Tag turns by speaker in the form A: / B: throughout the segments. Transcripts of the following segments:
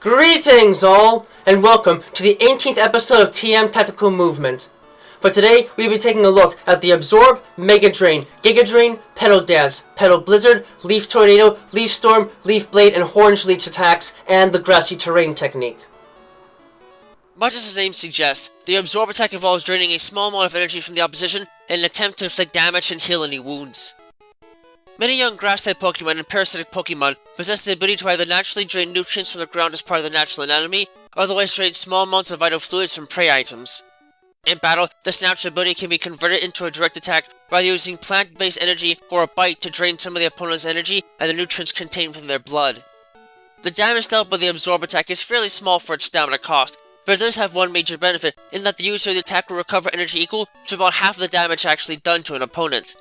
A: Greetings all, and welcome to the 18th episode of TM Tactical Movement. For today, we'll be taking a look at the Absorb, Mega Drain, Giga Drain, Petal Dance, Petal Blizzard, Leaf Tornado, Leaf Storm, Leaf Blade and Horn Leech attacks, and the Grassy Terrain technique.
B: Much as the name suggests, the Absorb attack involves draining a small amount of energy from the opposition in an attempt to inflict damage and heal any wounds. Many young grass-type Pokémon and parasitic Pokémon possess the ability to either naturally drain nutrients from the ground as part of their natural anatomy, or otherwise drain small amounts of vital fluids from prey items. In battle, this natural ability can be converted into a direct attack by using plant-based energy or a bite to drain some of the opponent's energy and the nutrients contained within their blood. The damage dealt by the Absorb attack is fairly small for its stamina cost, but it does have one major benefit in that the user of the attack will recover energy equal to about half of the damage actually done to an opponent.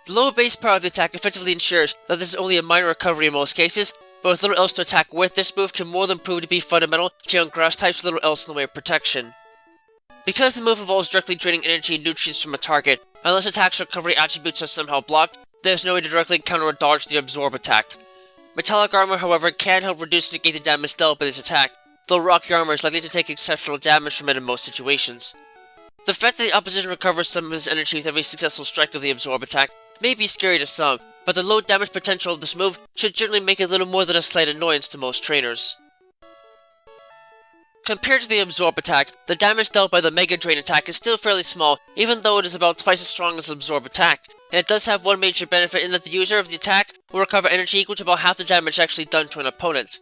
B: The low base power of the attack effectively ensures that this is only a minor recovery in most cases, but with little else to attack with, this move can more than prove to be fundamental to young grass types with little else in the way of protection. Because the move involves directly draining energy and nutrients from a target, unless attack's recovery attributes are somehow blocked, there is no way to directly counter or dodge the Absorb attack. Metallic armor, however, can help reduce and negate the damage dealt by this attack, though rocky armor is likely to take exceptional damage from it in most situations. The fact that the opposition recovers some of his energy with every successful strike of the Absorb attack may be scary to some, but the low damage potential of this move should generally make it little more than a slight annoyance to most trainers. Compared to the Absorb attack, the damage dealt by the Mega Drain attack is still fairly small, even though it is about twice as strong as the Absorb attack, and it does have one major benefit in that the user of the attack will recover energy equal to about half the damage actually done to an opponent.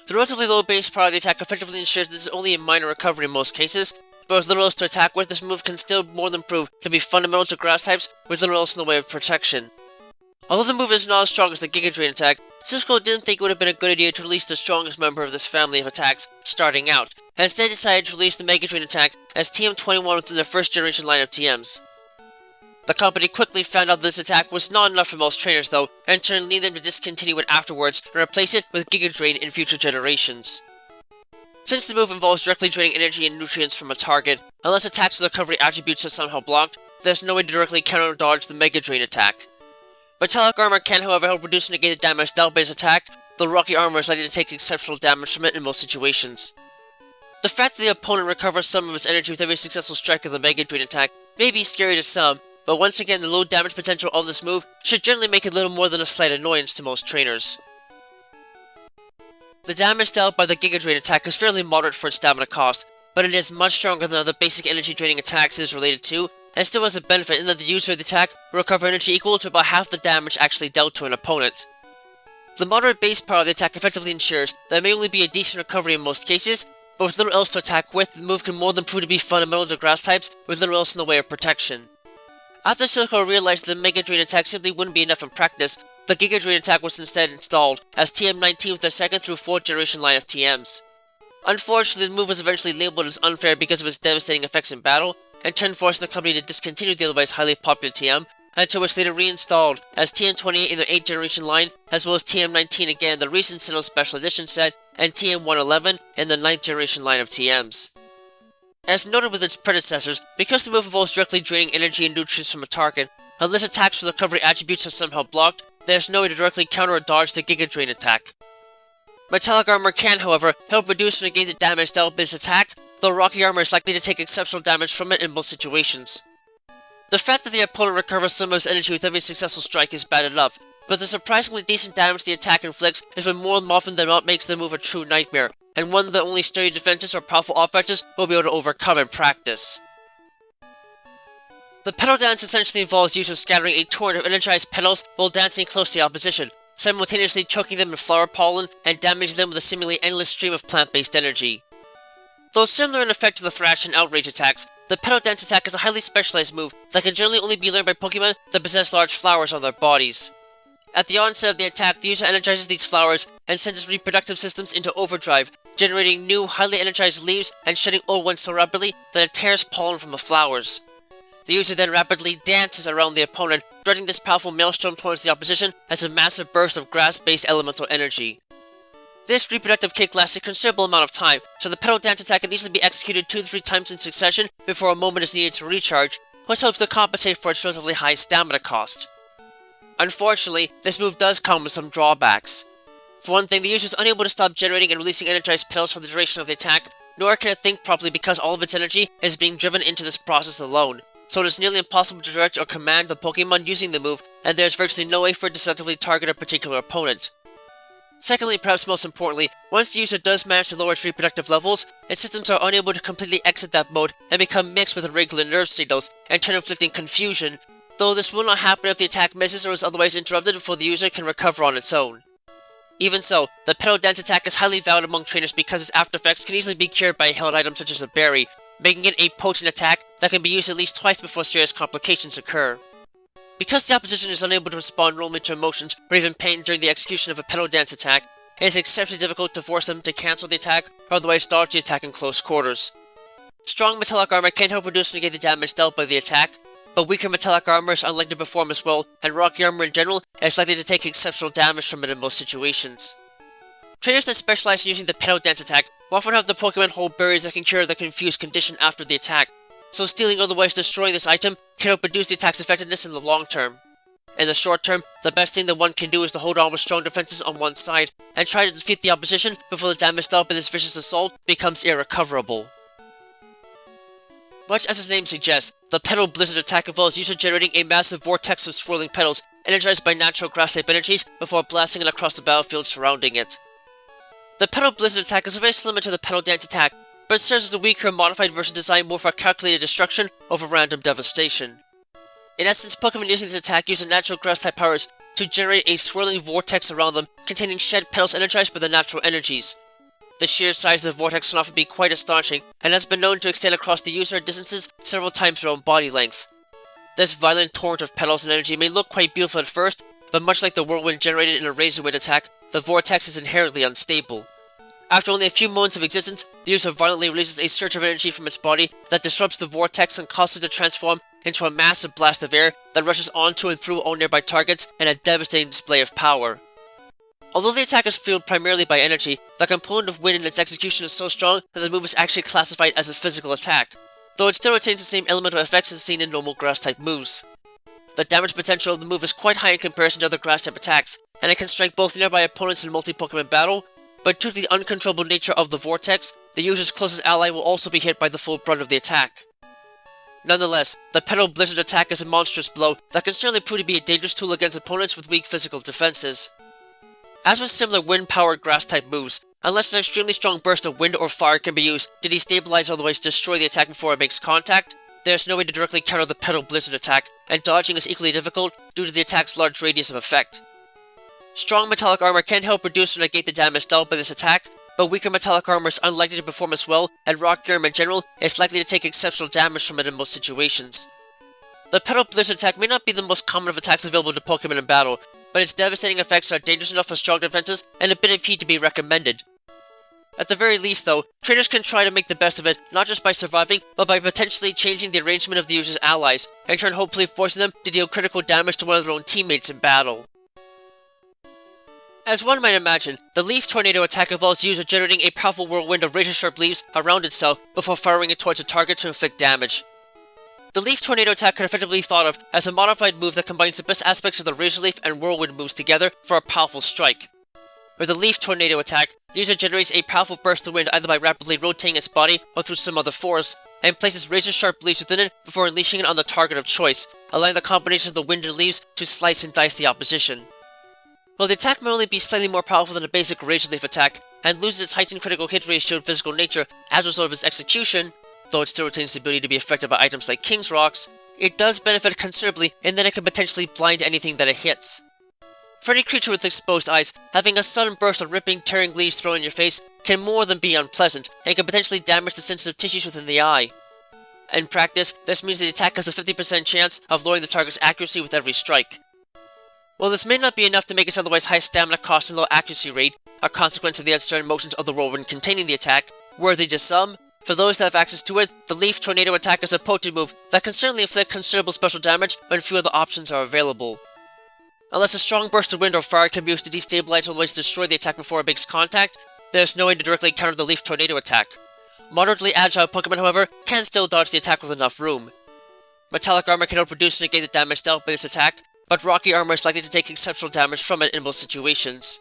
B: The relatively low base power of the attack effectively ensures that this is only a minor recovery in most cases, but with little else to attack with, this move can still more than prove to be fundamental to grass types with little else in the way of protection. Although the move is not as strong as the Giga Drain attack, Cisco didn't think it would have been a good idea to release the strongest member of this family of attacks starting out, and instead decided to release the Mega Drain attack as TM21 within their first generation line of TMs. The company quickly found out that this attack was not enough for most trainers though, and in turn leading them to discontinue it afterwards and replace it with Giga Drain in future generations. Since the move involves directly draining energy and nutrients from a target, unless attack's recovery attributes are somehow blocked, there's no way to directly counter or dodge the Mega Drain attack. Metallic armor can however help reduce and negate the damage dealt by his attack, though rocky armor is likely to take exceptional damage from it in most situations. The fact that the opponent recovers some of its energy with every successful strike of the Mega Drain attack may be scary to some, but once again the low damage potential of this move should generally make it little more than a slight annoyance to most trainers. The damage dealt by the Giga Drain attack is fairly moderate for its stamina cost, but it is much stronger than other basic energy draining attacks it is related to, and still has a benefit in that the user of the attack will recover energy equal to about half the damage actually dealt to an opponent. The moderate base power of the attack effectively ensures that it may only be a decent recovery in most cases, but with little else to attack with, the move can more than prove to be fundamental to grass types with little else in the way of protection. After Silco realized that the Mega Drain attack simply wouldn't be enough in practice, the Giga Drain attack was instead installed as TM19 with the 2nd through 4th generation line of TMs. Unfortunately, the move was eventually labeled as unfair because of its devastating effects in battle, and turned forcing the company to discontinue the otherwise highly popular TM, until it was later reinstalled as TM28 in the 8th generation line, as well as TM19 again in the recent Sinnoh Special Edition set, and TM111 in the 9th generation line of TMs. As noted with its predecessors, because the move involves directly draining energy and nutrients from a target, unless attacks with recovery attributes are somehow blocked, there is no way to directly counter or dodge the Giga Drain attack. Metallic armor can, however, help reduce and negate the damage dealt by this attack, though rocky armor is likely to take exceptional damage from it in most situations. The fact that the opponent recovers some of his energy with every successful strike is bad enough, but the surprisingly decent damage the attack inflicts is what more often than not makes the move a true nightmare, and one that only sturdy defenses or powerful offenses will be able to overcome in practice. The Petal Dance essentially involves use of scattering a torrent of energized petals while dancing close to the opposition, simultaneously choking them in flower pollen and damaging them with a seemingly endless stream of plant-based energy. Though similar in effect to the Thrash and Outrage attacks, the Petal Dance attack is a highly specialized move that can generally only be learned by Pokémon that possess large flowers on their bodies. At the onset of the attack, the user energizes these flowers and sends its reproductive systems into overdrive, generating new, highly energized leaves and shedding old ones so rapidly that it tears pollen from the flowers. The user then rapidly dances around the opponent, directing this powerful maelstrom towards the opposition as a massive burst of grass-based elemental energy. This reproductive kick lasts a considerable amount of time, so the Petal Dance attack can easily be executed 2 to 3 times in succession before a moment is needed to recharge, which helps to compensate for its relatively high stamina cost. Unfortunately, this move does come with some drawbacks. For one thing, the user is unable to stop generating and releasing energized petals for the duration of the attack, nor can it think properly because all of its energy is being driven into this process alone. So it is nearly impossible to direct or command the Pokémon using the move, and there is virtually no way for it to selectively target a particular opponent. Secondly, perhaps most importantly, once the user does manage to lower its reproductive levels, its systems are unable to completely exit that mode and become mixed with irregular nerve signals, and turn inflicting confusion, though this will not happen if the attack misses or is otherwise interrupted before the user can recover on its own. Even so, the Petal Dance attack is highly valued among trainers because its after effects can easily be cured by a held item such as a berry, making it a potent attack that can be used at least twice before serious complications occur. Because the opposition is unable to respond normally to emotions or even pain during the execution of a Petal Dance attack, it is exceptionally difficult to force them to cancel the attack or otherwise dodge the attack in close quarters. Strong metallic armor can help reduce and negate the damage dealt by the attack, but weaker metallic armor is unlikely to perform as well, and rocky armor in general is likely to take exceptional damage from it in most situations. Trainers that specialize in using the Petal Dance attack will often have the Pokemon hold berries that can cure the confused condition after the attack, so stealing or otherwise destroying this item can help reduce the attack's effectiveness in the long term. In the short term, the best thing that one can do is to hold on with strong defenses on one side, and try to defeat the opposition before the damage dealt by this vicious assault becomes irrecoverable. Much as its name suggests, the Petal Blizzard attack involves user generating a massive vortex of swirling petals, energized by natural grass-type energies, before blasting it across the battlefield surrounding it. The Petal Blizzard attack is very similar to the Petal Dance attack, but it serves as a weaker, modified version designed more for calculated destruction over random devastation. In essence, Pokemon using this attack use their natural grass-type powers to generate a swirling vortex around them, containing shed petals energized by the natural energies. The sheer size of the vortex can often be quite astonishing, and has been known to extend across the user at distances several times their own body length. This violent torrent of petals and energy may look quite beautiful at first, but much like the whirlwind generated in a Razor Wind attack, the vortex is inherently unstable. After only a few moments of existence, the user violently releases a surge of energy from its body that disrupts the vortex and causes it to transform into a massive blast of air that rushes onto and through all nearby targets in a devastating display of power. Although the attack is fueled primarily by energy, the component of wind in its execution is so strong that the move is actually classified as a physical attack, though it still retains the same elemental effects as seen in normal grass-type moves. The damage potential of the move is quite high in comparison to other grass-type attacks, and it can strike both nearby opponents in multi-Pokemon battle, but due to the uncontrollable nature of the vortex, the user's closest ally will also be hit by the full brunt of the attack. Nonetheless, the Petal Blizzard attack is a monstrous blow that can certainly prove to be a dangerous tool against opponents with weak physical defenses. As with similar wind-powered grass-type moves, unless an extremely strong burst of wind or fire can be used to destabilize or otherwise destroy the attack before it makes contact, there is no way to directly counter the Petal Blizzard attack, and dodging is equally difficult due to the attack's large radius of effect. Strong metallic armor can help reduce or negate the damage dealt by this attack, but weaker metallic armor is unlikely to perform as well, and rocky armor in general is likely to take exceptional damage from it in most situations. The Petal Blizzard attack may not be the most common of attacks available to Pokemon in battle, but its devastating effects are dangerous enough for strong defenses and a bit of heat to be recommended. At the very least though, trainers can try to make the best of it, not just by surviving, but by potentially changing the arrangement of the user's allies, and turn hopefully forcing them to deal critical damage to one of their own teammates in battle. As one might imagine, the Leaf Tornado attack involves the user generating a powerful whirlwind of razor-sharp leaves around itself before firing it towards a target to inflict damage. The Leaf Tornado attack can effectively be thought of as a modified move that combines the best aspects of the Razor Leaf and Whirlwind moves together for a powerful strike. With the Leaf Tornado attack, the user generates a powerful burst of wind either by rapidly rotating its body or through some other force, and places razor-sharp leaves within it before unleashing it on the target of choice, allowing the combination of the wind and leaves to slice and dice the opposition. While the attack may only be slightly more powerful than a basic Razor Leaf attack, and loses its heightened critical hit ratio and physical nature as a result of its execution, though it still retains the ability to be affected by items like King's Rocks, it does benefit considerably in that it can potentially blind anything that it hits. For any creature with exposed eyes, having a sudden burst of ripping, tearing leaves thrown in your face can more than be unpleasant, and can potentially damage the sensitive tissues within the eye. In practice, this means the attack has a 50% chance of lowering the target's accuracy with every strike. While this may not be enough to make its otherwise high stamina cost and low accuracy rate, a consequence of the uncertain motions of the whirlwind containing the attack, worthy to some, for those that have access to it, the Leaf Tornado attack is a potent move that can certainly inflict considerable special damage when few other options are available. Unless a strong burst of wind or fire can be used to destabilize or otherwise destroy the attack before it makes contact, there is no way to directly counter the Leaf Tornado attack. Moderately agile Pokemon, however, can still dodge the attack with enough room. Metallic armor can help reduce and negate the damage dealt by this attack, but rocky armor is likely to take exceptional damage from it in most situations.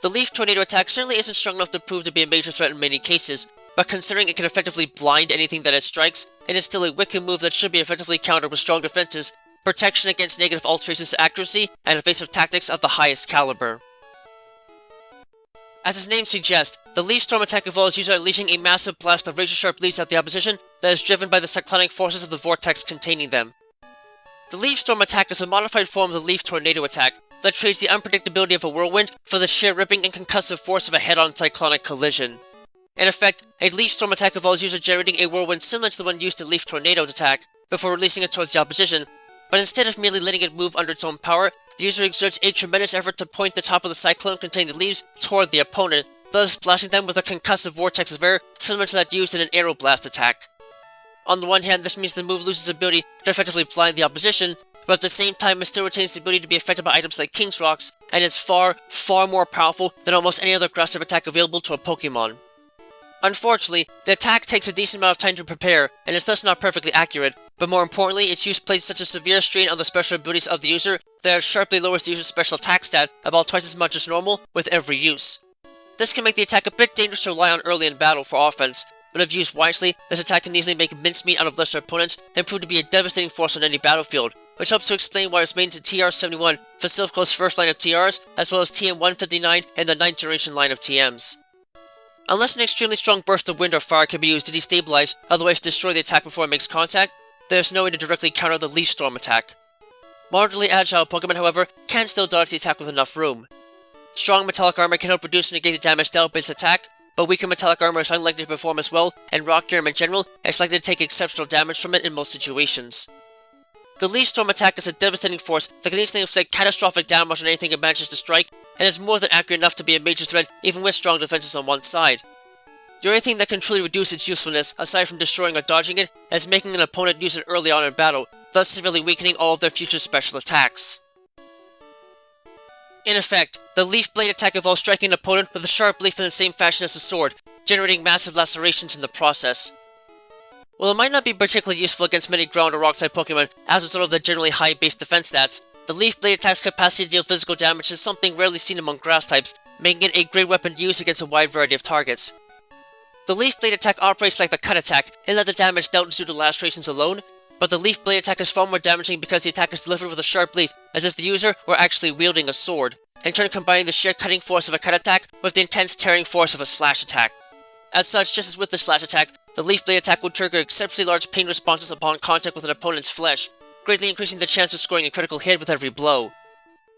B: The Leaf Tornado attack certainly isn't strong enough to prove to be a major threat in many cases, but considering it can effectively blind anything that it strikes, it is still a wicked move that should be effectively countered with strong defenses, protection against negative alterations to accuracy, and evasive tactics of the highest caliber. As its name suggests, the Leaf Storm attack involves user unleashing a massive blast of razor-sharp leaves at the opposition that is driven by the cyclonic forces of the vortex containing them. The Leaf Storm attack is a modified form of the Leaf Tornado attack that trades the unpredictability of a whirlwind for the sheer ripping and concussive force of a head-on cyclonic collision. In effect, a Leaf Storm attack involves user generating a whirlwind similar to the one used in Leaf Tornado attack before releasing it towards the opposition, but instead of merely letting it move under its own power, the user exerts a tremendous effort to point the top of the cyclone containing the leaves toward the opponent, thus blasting them with a concussive vortex of air similar to that used in an aeroblast attack. On the one hand, this means the move loses its ability to effectively blind the opposition, but at the same time it still retains the ability to be affected by items like King's Rocks, and is far, far more powerful than almost any other grass type attack available to a Pokémon. Unfortunately, the attack takes a decent amount of time to prepare, and is thus not perfectly accurate, but more importantly, its use places such a severe strain on the special abilities of the user that it sharply lowers the user's special attack stat about twice as much as normal with every use. This can make the attack a bit dangerous to rely on early in battle for offense, but if used wisely, this attack can easily make mincemeat out of lesser opponents and prove to be a devastating force on any battlefield, which helps to explain why it's made into TR-71 for Silphco's first line of TRs, as well as TM-159 and the 9th generation line of TMs. Unless an extremely strong burst of wind or fire can be used to destabilize, otherwise destroy the attack before it makes contact, there is no way to directly counter the Leaf Storm attack. Moderately agile Pokémon, however, can still dodge the attack with enough room. Strong metallic armor can help reduce and negate the damage dealt by its attack, but weaker metallic armor is unlikely to perform as well, and rock gear in general is likely to take exceptional damage from it in most situations. The Leaf Storm attack is a devastating force that can easily inflict catastrophic damage on anything it manages to strike, and is more than accurate enough to be a major threat even with strong defenses on one side. The only thing that can truly reduce its usefulness, aside from destroying or dodging it, is making an opponent use it early on in battle, thus severely weakening all of their future special attacks. In effect, the Leaf Blade attack involves striking an opponent with a sharp leaf in the same fashion as a sword, generating massive lacerations in the process. While it might not be particularly useful against many ground or rock type Pokémon as a result of the generally high base defense stats, the Leaf Blade attack's capacity to deal physical damage is something rarely seen among grass types, making it a great weapon to use against a wide variety of targets. The Leaf Blade attack operates like the cut attack in that the damage dealt is due to lacerations alone, but the Leaf Blade attack is far more damaging because the attack is delivered with a sharp leaf, as if the user were actually wielding a sword, in turn combining the sheer cutting force of a cut attack with the intense tearing force of a slash attack. As such, just as with the slash attack, the Leaf Blade attack will trigger exceptionally large pain responses upon contact with an opponent's flesh, greatly increasing the chance of scoring a critical hit with every blow.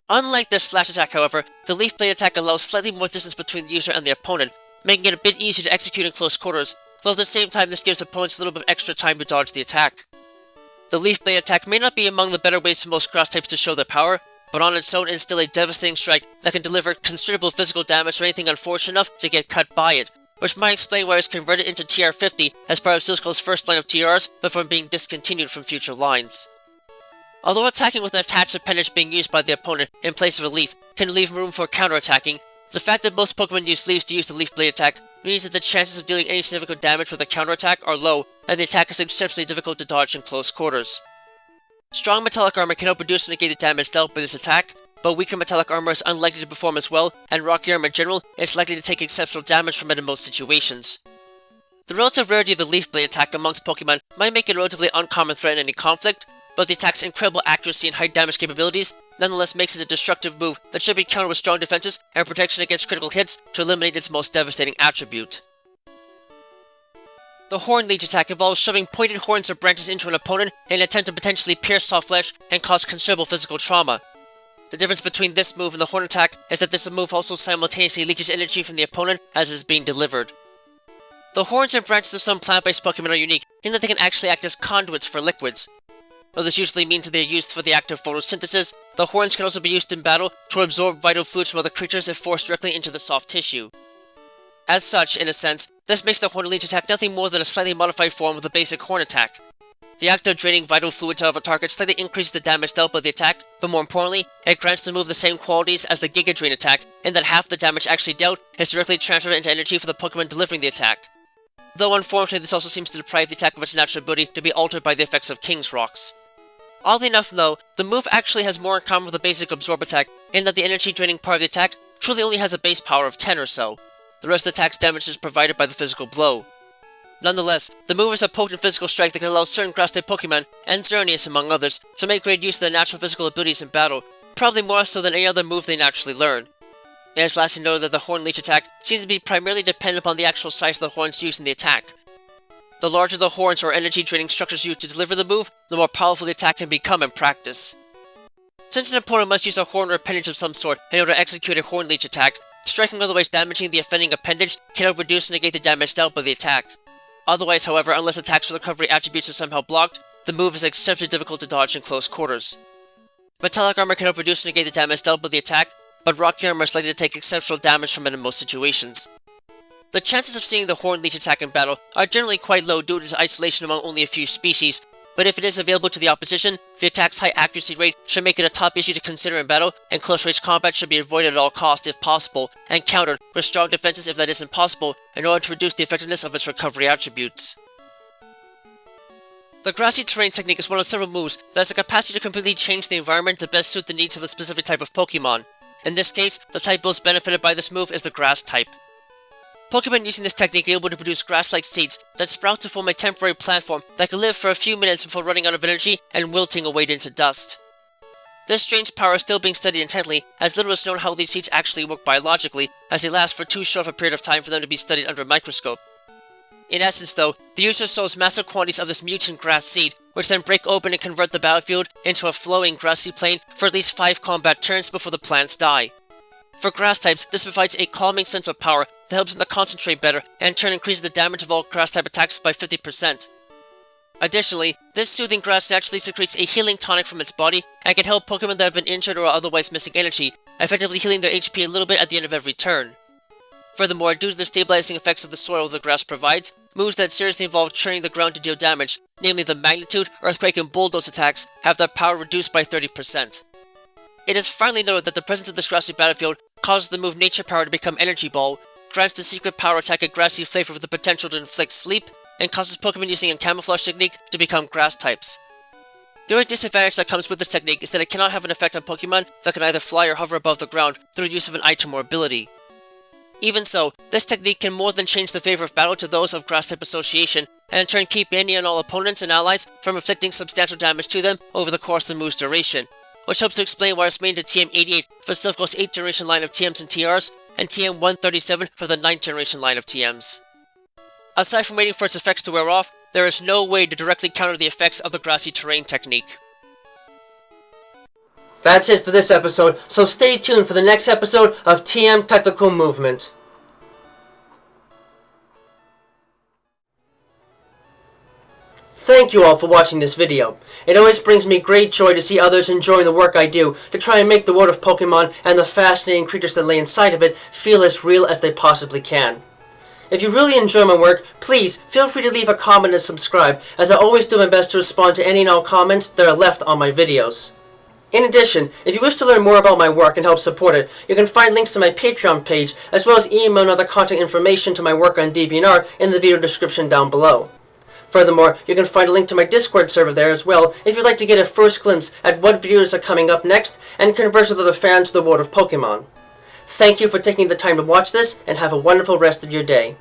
B: Unlike the slash attack, however, the Leaf Blade attack allows slightly more distance between the user and the opponent, making it a bit easier to execute in close quarters, though at the same time this gives opponents a little bit of extra time to dodge the attack. The Leaf Blade attack may not be among the better ways for most grass types to show their power, but on its own it is still a devastating strike that can deliver considerable physical damage to anything unfortunate enough to get cut by it, which might explain why it was converted into TR-50 as part of Silphco's first line of TRs before being discontinued from future lines. Although attacking with an attached appendage being used by the opponent in place of a leaf can leave room for counterattacking, the fact that most Pokémon use leaves to use the Leaf Blade attack means that the chances of dealing any significant damage with a counterattack are low, and the attack is exceptionally difficult to dodge in close quarters. Strong metallic armor can help reduce and negate the damage dealt by this attack, but weaker metallic armor is unlikely to perform as well, and rocky armor in general is likely to take exceptional damage from it in most situations. The relative rarity of the Leaf Blade attack amongst Pokémon might make it a relatively uncommon threat in any conflict, but the attack's incredible accuracy and high damage capabilities nonetheless makes it a destructive move that should be countered with strong defenses and protection against critical hits to eliminate its most devastating attribute. The Horn Leech attack involves shoving pointed horns or branches into an opponent in an attempt to potentially pierce soft flesh and cause considerable physical trauma. The difference between this move and the Horn attack is that this move also simultaneously leeches energy from the opponent as it is being delivered. The horns and branches of some plant-based Pokémon are unique in that they can actually act as conduits for liquids. While this usually means that they are used for the act of photosynthesis, the horns can also be used in battle to absorb vital fluids from other creatures if forced directly into the soft tissue. As such, in a sense, this makes the Horn Leech attack nothing more than a slightly modified form of the basic Horn attack. The act of draining vital fluids out of a target slightly increases the damage dealt by the attack, but more importantly, it grants the move the same qualities as the Giga Drain attack, in that half the damage actually dealt is directly transferred into energy for the Pokémon delivering the attack. Though unfortunately this also seems to deprive the attack of its natural ability to be altered by the effects of King's Rocks. Oddly enough though, the move actually has more in common with the basic Absorb attack, in that the energy draining part of the attack truly only has a base power of 10 or so. The rest of the attack's damage is provided by the physical blow. Nonetheless, the move has a potent physical strike that can allow certain grass-type Pokemon, and Xerneas among others, to make great use of their natural physical abilities in battle, probably more so than any other move they naturally learn. It is lastly noted that the Horn Leech attack seems to be primarily dependent upon the actual size of the horns used in the attack. The larger the horns or energy-draining structures used to deliver the move, the more powerful the attack can become in practice. Since an opponent must use a horn or appendage of some sort in order to execute a Horn Leech attack, striking or otherwise damaging the offending appendage can help reduce and negate the damage dealt by the attack. Otherwise, however, unless attacks with recovery attributes are somehow blocked, the move is exceptionally difficult to dodge in close quarters. Metallic armor can help reduce and negate the damage dealt by the attack, but rocky armor is likely to take exceptional damage from it in most situations. The chances of seeing the Horn Leech attack in battle are generally quite low due to its isolation among only a few species, but if it is available to the opposition, the attack's high accuracy rate should make it a top issue to consider in battle, and close-range combat should be avoided at all costs if possible, and countered with strong defenses if that isn't possible, in order to reduce the effectiveness of its recovery attributes. The Grassy Terrain technique is one of several moves that has the capacity to completely change the environment to best suit the needs of a specific type of Pokemon. In this case, the type most benefited by this move is the Grass type. Pokemon using this technique are able to produce grass-like seeds that sprout to form a temporary platform that can live for a few minutes before running out of energy and wilting away into dust. This strange power is still being studied intently, as little is known how these seeds actually work biologically, as they last for too short of a period of time for them to be studied under a microscope. In essence though, the user sows massive quantities of this mutant grass seed, which then break open and convert the battlefield into a flowing grassy plain for at least 5 combat turns before the plants die. For grass types, this provides a calming sense of power that helps them to concentrate better and in turn increases the damage of all grass type attacks by 50%. Additionally, this soothing grass naturally secretes a healing tonic from its body and can help Pokemon that have been injured or are otherwise missing energy, effectively healing their HP a little bit at the end of every turn. Furthermore, due to the stabilizing effects of the soil the grass provides, moves that seriously involve churning the ground to deal damage, namely the Magnitude, Earthquake, and Bulldoze attacks, have their power reduced by 30%. It is finally noted that the presence of this grassy battlefield causes the move Nature Power to become Energy Ball, grants the secret power attack a grassy flavor with the potential to inflict sleep, and causes Pokemon using a camouflage technique to become grass types. The only disadvantage that comes with this technique is that it cannot have an effect on Pokemon that can either fly or hover above the ground through use of an item or ability. Even so, this technique can more than change the favor of battle to those of grass type association, and in turn keep any and all opponents and allies from inflicting substantial damage to them over the course of the move's duration, which helps to explain why it's made into TM88 for Silphco's 8th generation line of TMs and TRs, and TM137 for the 9th generation line of TMs. Aside from waiting for its effects to wear off, there is no way to directly counter the effects of the Grassy Terrain technique.
A: That's it for this episode, so stay tuned for the next episode of TM Technical Movement. Thank you all for watching this video. It always brings me great joy to see others enjoying the work I do to try and make the world of Pokemon and the fascinating creatures that lay inside of it feel as real as they possibly can. If you really enjoy my work, please feel free to leave a comment and subscribe, as I always do my best to respond to any and all comments that are left on my videos. In addition, if you wish to learn more about my work and help support it, you can find links to my Patreon page, as well as email and other contact information to my work on DeviantArt in the video description down below. Furthermore, you can find a link to my Discord server there as well if you'd like to get a first glimpse at what videos are coming up next and converse with other fans of the world of Pokemon. Thank you for taking the time to watch this, and have a wonderful rest of your day.